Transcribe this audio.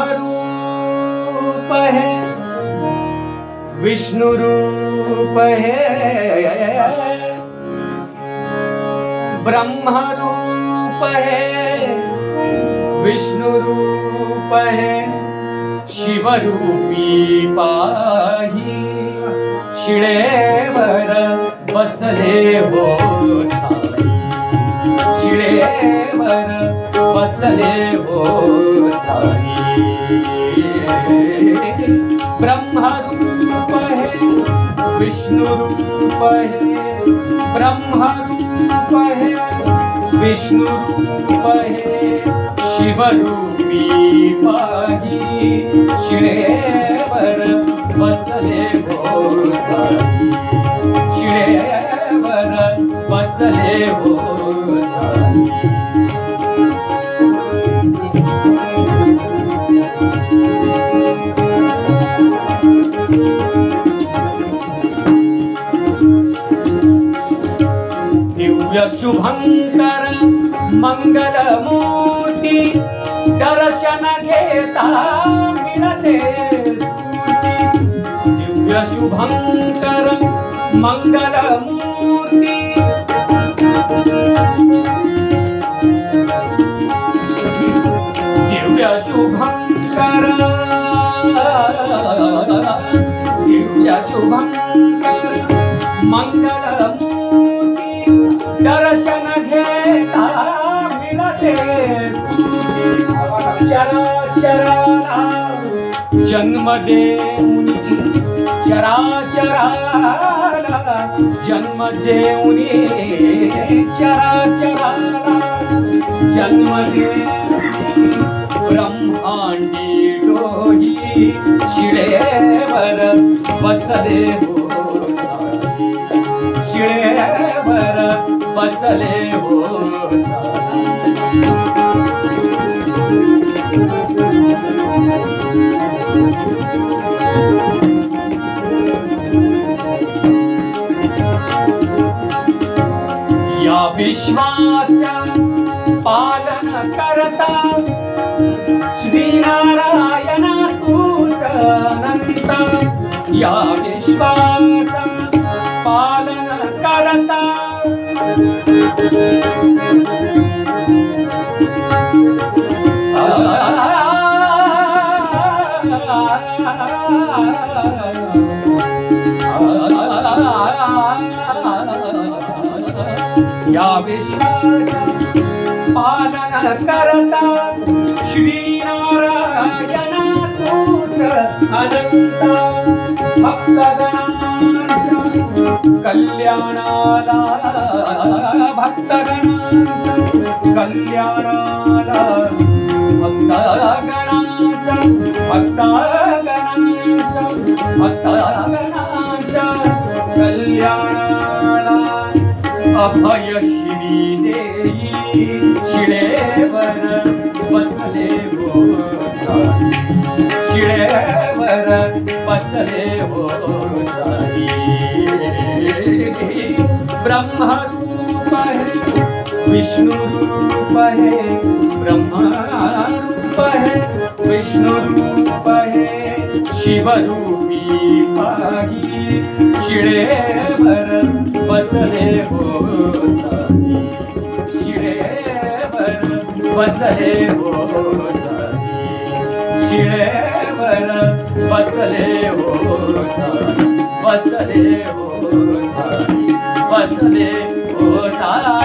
ब्रह्मरूप है विष्णु रूप है, ब्रह्मरूप है विष्णु रूप है, शिवरूपी पाही शिळेवर बसले हो साई, शिळेवर बसले हो साई। ब्रह्मरूप है विष्णु रूप है, ब्रह्मरूप है विष्णु रूप है, शिवरूपी पाही शिळेवर बसले हो साई, शिळेवर बसले हो साई। दिव्य शुभंकर मंगलमूर्ती दर्शन घेता मिळते स्फूर्ती, दिव्य शुभंकर मंगलमूर्ती दिव्य शुभंकर, दिव्य शुभंकर मंगलमूर्ती दर्शन घेता मिळते चराचराला जन्म देऊनी, चराचराला जन्म देऊनी, चराचराला जन्म देऊनी, ब्रह्मांडी डोही शिळेवर बसले हो साई, शिळेवर बसले हो साई। या विश्वाचा पालन करता श्रीनारायण तूच अनंत, या विश्वाचा पालन करता या विश्वाचा पालन करता श्रीनारायण तूच अनंत, भक्तगणांच्या कल्याणाला, भक्तगणांच्या कल्याणाला, भक्तगणांच्या भक्तगणांच्या भक्तगणांच्या कल्याणाला अभय श्री देई शिळेवर बसले हो साई, शिळेवर बसले हो साई। ब्रह्मरूप है विष्णु रूप है, ब्रह्मरूप है विष्णु रूप है, शिवरूपी पाही शिळेवर बसले हो साई, शिळेवर बसले हो साई, शिळेवर बसले हो साई, बसले हो साई, बसले हो साई।